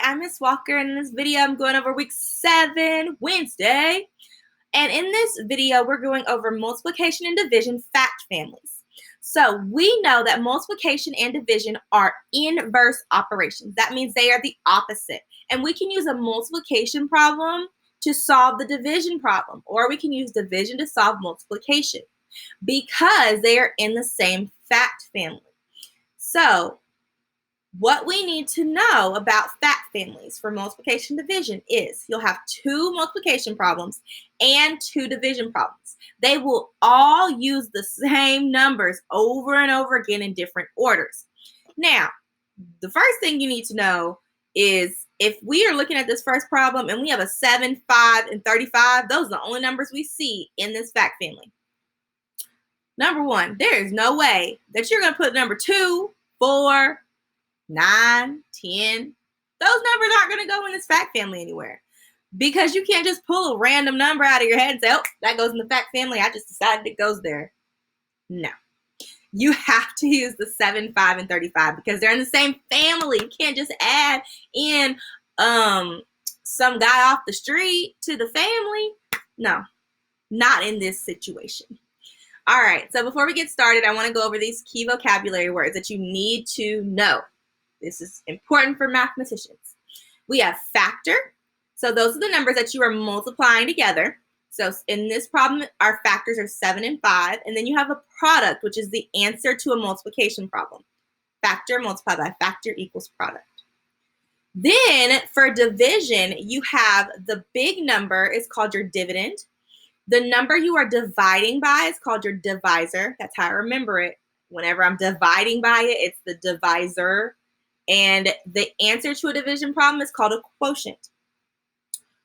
I'm Miss Walker, and in this video, I'm going over week 7, Wednesday. And in this video, we're going over multiplication and division fact families. So we know that multiplication and division are inverse operations. That means they are the opposite. And we can use a multiplication problem to solve the division problem, or we can use division to solve multiplication because they are in the same fact family. So what we need to know about fact families for multiplication and division is you'll have 2 multiplication problems and 2 division problems. They will all use the same numbers over and over again in different orders. Now, the first thing you need to know is if we are looking at this first problem and we have a 7, 5, and 35, those are the only numbers we see in this fact family. Number 1, there is no way that you're going to put number 2, 4, 9, 10, those numbers aren't going to go in this fact family anywhere because you can't just pull a random number out of your head and say, oh, that goes in the fact family. I just decided it goes there. No. You have to use the 7, 5, and 35 because they're in the same family. You can't just add in some guy off the street to the family. No, not in this situation. All right, so before we get started, I want to go over these key vocabulary words that you need to know. This is important for mathematicians. We have factor. So those are the numbers that you are multiplying together. So in this problem, our factors are 7 and 5. And then you have a product, which is the answer to a multiplication problem. Factor multiplied by factor equals product. Then for division, you have the big number is called your dividend. The number you are dividing by is called your divisor. That's how I remember it. Whenever I'm dividing by it, it's the divisor. And the answer to a division problem is called a quotient.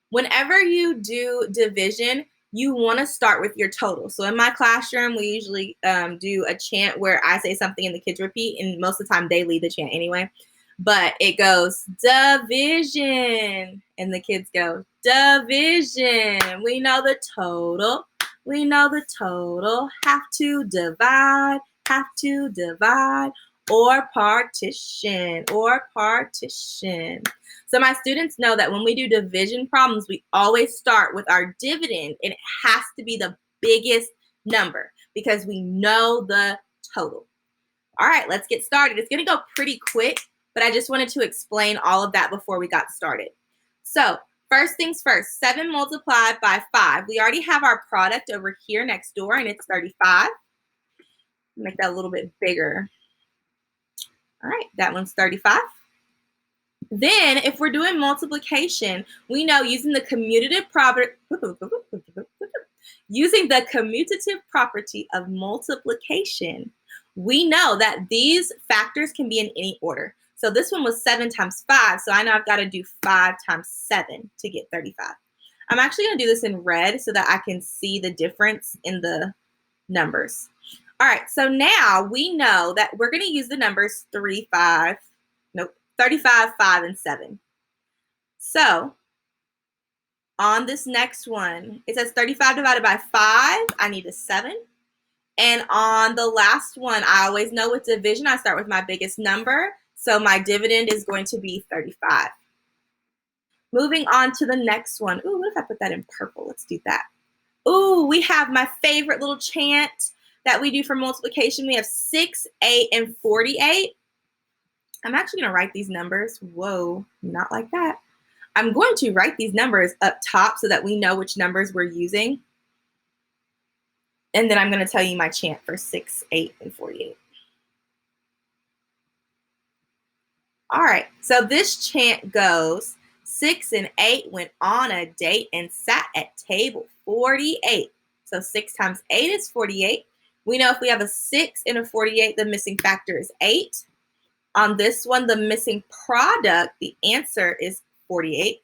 Whenever you do division, you want to start with your total. So in my classroom, we usually do a chant where I say something and the kids repeat, and most of the time they lead the chant anyway. But it goes, division, and the kids go, division. We know the total. We know the total. Have to divide, or partition, So my students know that when we do division problems, we always start with our dividend, and it has to be the biggest number because we know the total. All right, let's get started. It's going to go pretty quick, but I just wanted to explain all of that before we got started. So first things first, 7 multiplied by 5. We already have our product over here next door, and it's 35. Make that a little bit bigger. All right, that one's 35. Then if we're doing multiplication, we know using the commutative property of multiplication, we know that these factors can be in any order. So this one was 7 times 5, so I know I've got to do 5 times 7 to get 35. I'm actually going to do this in red so that I can see the difference in the numbers. All right, so now we know that we're going to use the numbers 35, 5, and 7. So on this next one, it says 35 divided by 5, I need a 7. And on the last one, I always know with division, I start with my biggest number. So my dividend is going to be 35. Moving on to the next one. Ooh, what if I put that in purple? Let's do that. Ooh, we have my favorite little chant that we do for multiplication. We have 6, 8, and 48. I'm actually going to write these numbers. Whoa, not like that. I'm going to write these numbers up top so that we know which numbers we're using. And then I'm going to tell you my chant for 6, 8, and 48. All right, so this chant goes, 6 and 8 went on a date and sat at table 48. So 6 times 8 is 48. We know if we have a 6 and a 48, the missing factor is 8. On this one, the missing product, the answer is 48.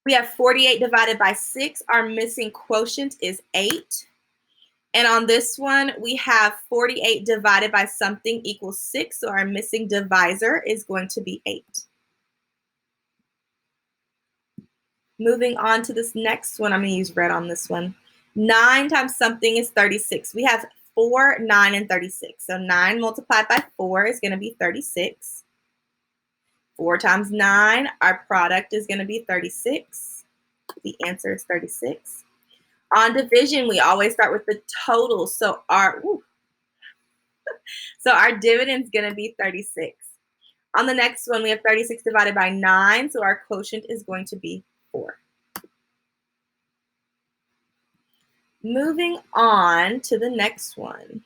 We have 48 divided by 6. Our missing quotient is 8. And on this one, we have 48 divided by something equals 6. So our missing divisor is going to be 8. Moving on to this next one, I'm going to use red on this one. 9 times something is 36. We have 4, 9, and 36. So 9 multiplied by 4 is going to be 36. 4 times 9, our product is going to be 36. The answer is 36. On division, we always start with the total. So our dividend is going to be 36. On the next one, we have 36 divided by 9, so our quotient is going to be 4. Moving on to the next one.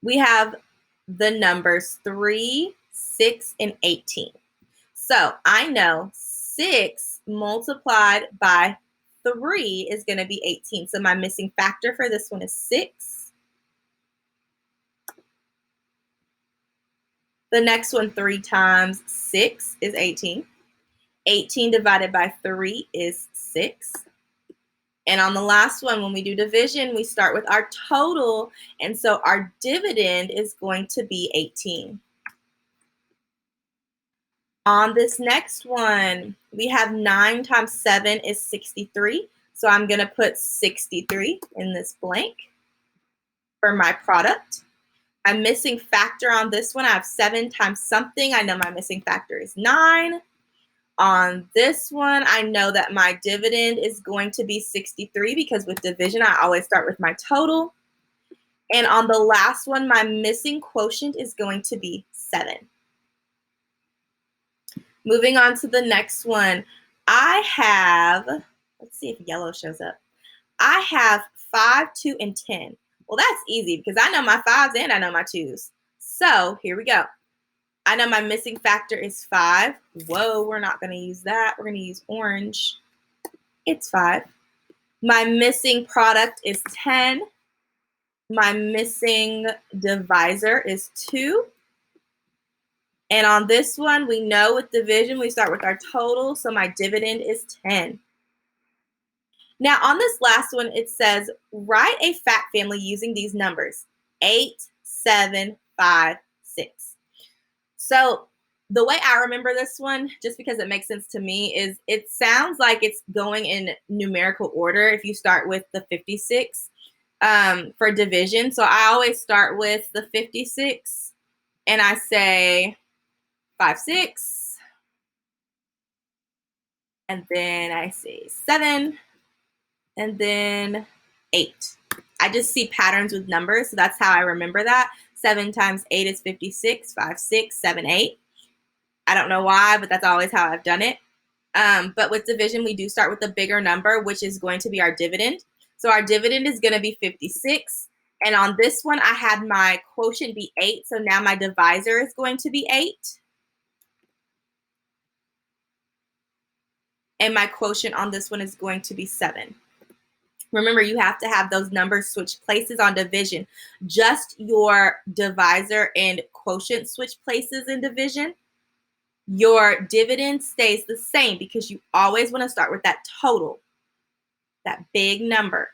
We have the numbers 3, 6, and 18. So I know 6 multiplied by 3 is going to be 18. So my missing factor for this one is 6. The next one, 3 times 6 is 18. 18 divided by 3 is 6. And on the last one, when we do division, we start with our total. And so our dividend is going to be 18. On this next one, we have 9 times 7 is 63. So I'm going to put 63 in this blank for my product. I'm missing factor on this one. I have 7 times something. I know my missing factor is 9. On this one, I know that my dividend is going to be 63 because with division, I always start with my total. And on the last one, my missing quotient is going to be 7. Moving on to the next one, I have, let's see if yellow shows up. I have 5, 2, and 10. Well, that's easy because I know my 5s and I know my 2s. So here we go. I know my missing factor is 5. Whoa, we're not going to use that. We're going to use orange. It's 5. My missing product is 10. My missing divisor is 2. And on this one, we know with division, we start with our total. So my dividend is 10. Now on this last one, it says, write a fact family using these numbers, 8, 7, 5, 6. So the way I remember this one, just because it makes sense to me, is it sounds like it's going in numerical order if you start with the 56 for division. So I always start with the 56 and I say 5, 6. And then I say 7. And then 8. I just see patterns with numbers, so that's how I remember that. 7 times 8 is 56, 5, 6, 7, 8. I don't know why, but that's always how I've done it. But with division, we do start with the bigger number, which is going to be our dividend. So our dividend is going to be 56. And on this one, I had my quotient be 8. So now my divisor is going to be 8. And my quotient on this one is going to be 7. Remember, you have to have those numbers switch places on division. Just your divisor and quotient switch places in division. Your dividend stays the same because you always want to start with that total, that big number.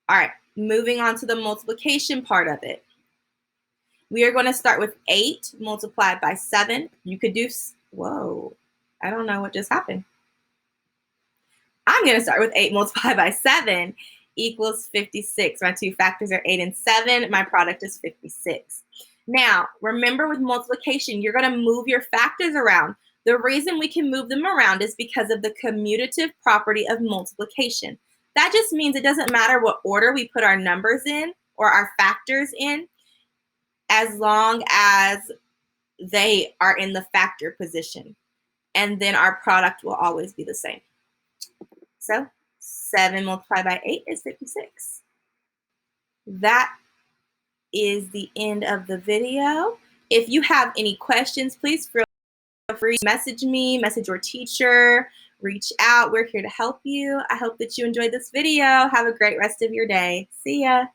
All right, moving on to the multiplication part of it. We are going to start with 8 multiplied by 7. You could do, whoa, I don't know what just happened. I'm going to start with 8 multiplied by 7 equals 56. My two factors are 8 and 7. My product is 56. Now, remember with multiplication, you're going to move your factors around. The reason we can move them around is because of the commutative property of multiplication. That just means it doesn't matter what order we put our numbers in or our factors in, as long as they are in the factor position. And then our product will always be the same. So 7 multiplied by 8 is 56. That is the end of the video. If you have any questions, please feel free to message me, message your teacher, reach out. We're here to help you. I hope that you enjoyed this video. Have a great rest of your day. See ya.